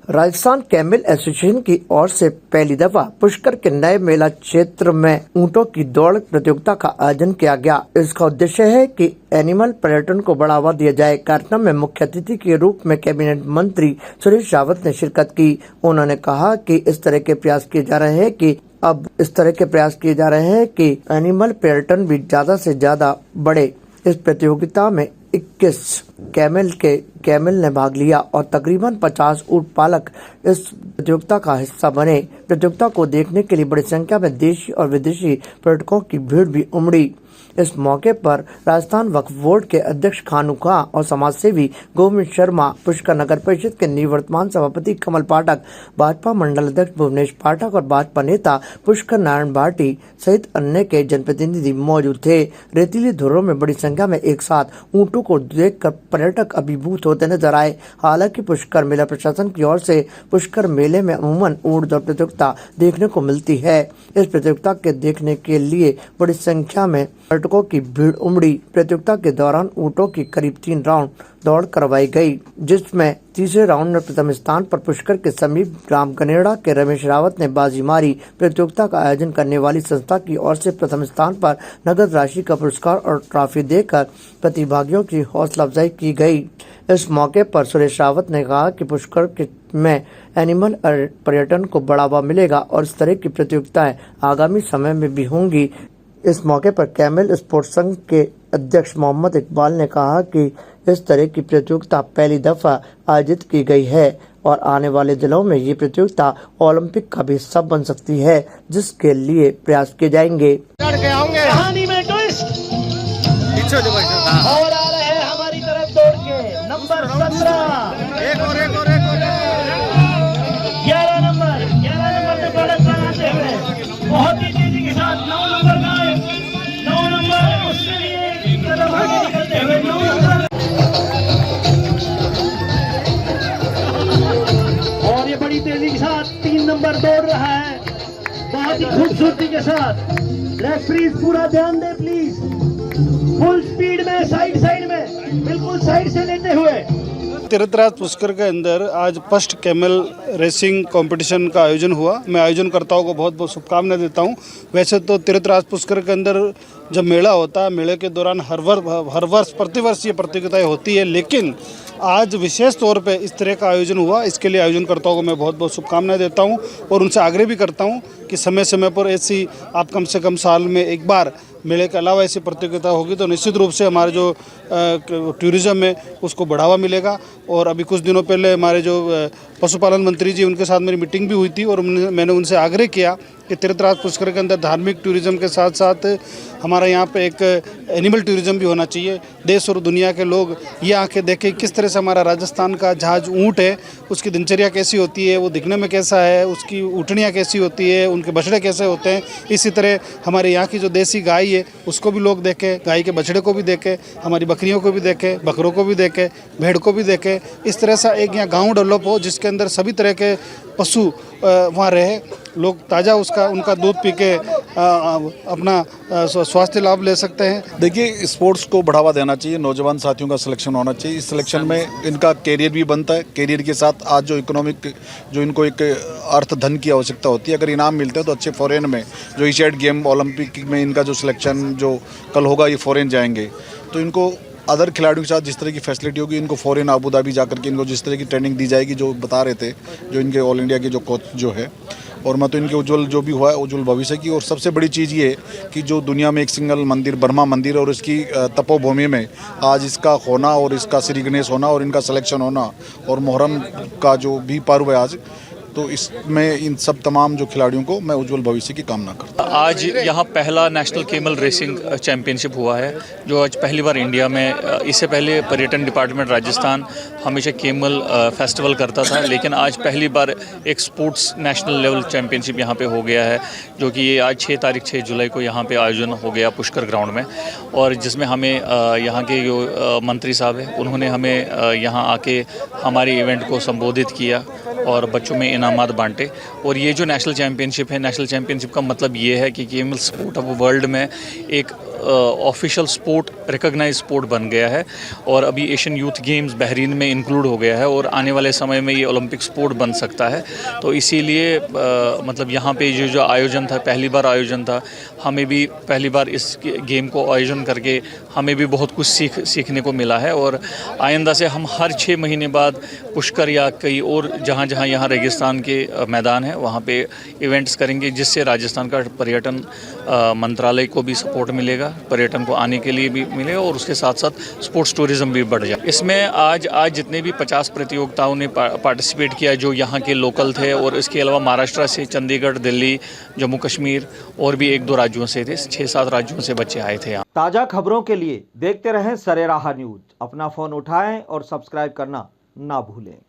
Rajasthan camel association की ओर से पहली दफा पुष्कर के नए मेला क्षेत्र में ऊंटों की दौड़ प्रतियोगिता का आयोजन किया गया। इसका उद्देश्य है कि एनिमल पर्यटन को बढ़ावा दिया जाए। कार्यक्रम में मुख्य अतिथि के रूप में कैबिनेट मंत्री सुरेश रावत ने शिरकत की। उन्होंने कहा कि इस तरह के प्रयास किए जा रहे हैं कि एनिमल पर्यटन भी ज्यादा से ज्यादा बढ़े। इस प्रतियोगिता में 21 कैमल ने भाग लिया और तकरीबन 50 ऊंट पालक इस प्रतियोगिता का हिस्सा बने। प्रतियोगिता को देखने के लिए बड़ी संख्या में देशी और विदेशी पर्यटकों की भीड़ भी उमड़ी। इस मौके पर राजस्थान वक्फ बोर्ड के अध्यक्ष खानू खां और समाज सेवी गोविंद शर्मा, पुष्कर नगर परिषद के निवर्तमान सभापति कमल पाठक, भाजपा मंडल अध्यक्ष भुवनेश पाठक और भाजपा नेता पुष्कर नारायण भाटी सहित अन्य के जनप्रतिनिधि मौजूद थे। रेतीली धुरों में बड़ी संख्या में एक साथ ऊँटों को देखकर पर्यटक अभिभूत होते नजर आए। हालांकि पुष्कर मेला प्रशासन की ओर से पुष्कर मेले में अमूमन ऊँट दौड़ प्रतियोगिता देखने को मिलती है। इस प्रतियोगिता के देखने के लिए बड़ी संख्या में पर्यटकों की भीड़ उमड़ी। प्रतियोगिता के दौरान ऊंटों की करीब 3 राउंड दौड़ करवाई गई, जिसमें तीसरे राउंड में प्रथम स्थान पर पुष्कर के समीप ग्राम गनेड़ा के रमेश रावत ने बाजी मारी। प्रतियोगिता का आयोजन करने वाली संस्था की ओर से प्रथम स्थान पर नगद राशि का पुरस्कार और ट्रॉफी देकर प्रतिभागियों की हौसला अफजाई की गई। इस मौके पर सुरेश रावत ने कहा कि पुष्कर में एनिमल पर्यटन को बढ़ावा मिलेगा और इस तरह की प्रतियोगिताएं आगामी समय में भी होंगी। इस मौके पर कैमल स्पोर्ट्स संघ के अध्यक्ष मोहम्मद इकबाल ने कहा कि इस तरह की प्रतियोगिता पहली दफा आयोजित की गई है और आने वाले दिनों में ये प्रतियोगिता ओलंपिक का भी हिस्सा बन सकती है, जिसके लिए प्रयास किए जाएंगे। कहानी में ट्विस्ट और आ रहे हैं हमारी तरफ दौड़ के नंबर 17 11 नंबर पे बढ़त बनाते हुए बहुत ही तेजी के साथ 9 नंबर उसके लिए कदम आगे निकलते हुए 9 नंबर और ये बड़ी तेजी के साथ 3 नंबर दौड़ रहा है बहुत ही खूबसूरती के साथ। रेफरीज पूरा ध्यान दे प्लीज। फुल स्पीड में साइड में बिल्कुल साइड से लेते हुए तीर्थराज पुष्कर के अंदर आज फर्स्ट कैमल रेसिंग कंपटीशन का आयोजन हुआ। मैं आयोजनकर्ताओं को बहुत बहुत शुभकामनाएं देता हूं। वैसे तो तीर्थराज पुष्कर के अंदर जब मेला होता है, मेले के दौरान हर वर्ष प्रतिवर्ष ये प्रतियोगिताएं होती है, लेकिन आज विशेष तौर पे इस तरह का आयोजन हुआ। इसके लिए आयोजनकर्ताओं को मैं बहुत बहुत शुभकामनाएं देता हूं और उनसे आग्रह भी करता हूं कि समय समय पर ऐसी आप कम से कम साल में एक बार मेले के अलावा ऐसी प्रतियोगिता होगी तो निश्चित रूप से हमारे जो टूरिज़्म है उसको बढ़ावा मिलेगा। और अभी कुछ दिनों पहले हमारे जो पशुपालन मंत्री जी, उनके साथ मेरी मीटिंग भी हुई थी और मैंने उनसे आग्रह किया कि तीर्थराज पुष्कर के अंदर धार्मिक टूरिज़्म के साथ साथ हमारा यहाँ पे एक एनिमल टूरिज़्म भी होना चाहिए। देश और दुनिया के लोग ये आके देखें किस तरह से हमारा राजस्थान का जहाज ऊँट है, उसकी दिनचर्या कैसी होती है, वो दिखने में कैसा है, उसकी ऊँटनियाँ कैसी होती है, उनके बछड़े कैसे होते हैं। इसी तरह हमारे यहाँ की जो देसी गाय है उसको भी लोग देखें, गाय के बछड़े को भी देखें, हमारी बकरियों को भी देखें, बकरों को भी देखें, भेड़ को भी देखें। इस तरह से एक यहाँ गाँव डेवलप हो जिसके अंदर सभी तरह के पशु वहाँ रहे, लोग ताज़ा उनका दूध पी के अपना स्वास्थ्य लाभ ले सकते हैं। देखिए, स्पोर्ट्स को बढ़ावा देना चाहिए, नौजवान साथियों का सिलेक्शन होना चाहिए। इस सिलेक्शन में इनका कैरियर भी बनता है। कैरियर के साथ आज जो इकोनॉमिक जो इनको एक अर्थ धन की आवश्यकता होती है, अगर इनाम मिलते हैं तो अच्छे फॉरेन में जो एशियाड गेम ओलंपिक में इनका जो सिलेक्शन जो कल होगा ये फॉरेन जाएंगे, तो इनको अदर खिलाड़ियों के साथ जिस तरह की फैसिलिटी होगी, इनको फॉरेन अबू धाबी जाकर के इनको जिस तरह की ट्रेनिंग दी जाएगी, जो बता रहे थे जो इनके ऑल इंडिया के जो कोच जो है, और मैं तो इनके उज्जवल जो भी हुआ है उज्जवल भविष्य की। और सबसे बड़ी चीज़ ये कि जो दुनिया में एक सिंगल मंदिर ब्रह्मा मंदिर और इसकी तपोभूमि में आज इसका होना और इसका श्री गणेश होना और इनका सिलेक्शन होना और मुहर्रम का जो भी पर्व है आज, तो इसमें इन सब तमाम जो खिलाड़ियों को मैं उज्जवल भविष्य की कामना करता हूँ। आज यहाँ पहला नेशनल कैमल रेसिंग चैंपियनशिप हुआ है जो आज पहली बार इंडिया में। इससे पहले पर्यटन डिपार्टमेंट राजस्थान हमेशा कैमल फेस्टिवल करता था, लेकिन आज पहली बार एक स्पोर्ट्स नेशनल लेवल चैंपियनशिप यहाँ पे हो गया है, जो कि ये आज 6 जुलाई को यहाँ पे आयोजन हो गया पुष्कर ग्राउंड में। और जिसमें हमें यहाँ के जो मंत्री साहब हैं उन्होंने हमें यहाँ आके हमारे इवेंट को संबोधित किया और बच्चों में इनामात बांटे। और ये जो नेशनल चैम्पियनशिप है, नेशनल चैम्पियनशिप का मतलब ये है कि कैमल स्पोर्ट ऑफ वर्ल्ड में एक ऑफिशियल स्पोर्ट, रिकॉग्नाइज स्पोर्ट बन गया है और अभी एशियन यूथ गेम्स बहरीन में इंक्लूड हो गया है और आने वाले समय में ये ओलंपिक स्पोर्ट बन सकता है। तो इसीलिए मतलब यहाँ पे जो आयोजन था, पहली बार आयोजन था, हमें भी पहली बार इस गेम को आयोजन करके हमें भी बहुत कुछ सीखने को मिला है और आइंदा से हम हर 6 महीने बाद पुष्कर या कई और जहाँ यहाँ रेगिस्तान के मैदान हैं वहाँ पे इवेंट्स करेंगे, जिससे राजस्थान का पर्यटन मंत्रालय को भी सपोर्ट मिलेगा, पर्यटन को आने के लिए भी मिलेगा और उसके साथ साथ स्पोर्ट्स टूरिज्म भी बढ़ जाए। इसमें आज जितने भी 50 प्रतियोगिताओं ने पार्टिसिपेट किया जो यहाँ के लोकल थे और इसके अलावा महाराष्ट्र से, चंडीगढ़, दिल्ली, जम्मू कश्मीर और भी 1-2 राज्यों से थे, 6-7 राज्यों से बच्चे आए थे यहाँ। ताज़ा खबरों के लिए देखते रहें सरेराह न्यूज। अपना फ़ोन उठाएं और सब्सक्राइब करना ना भूलें।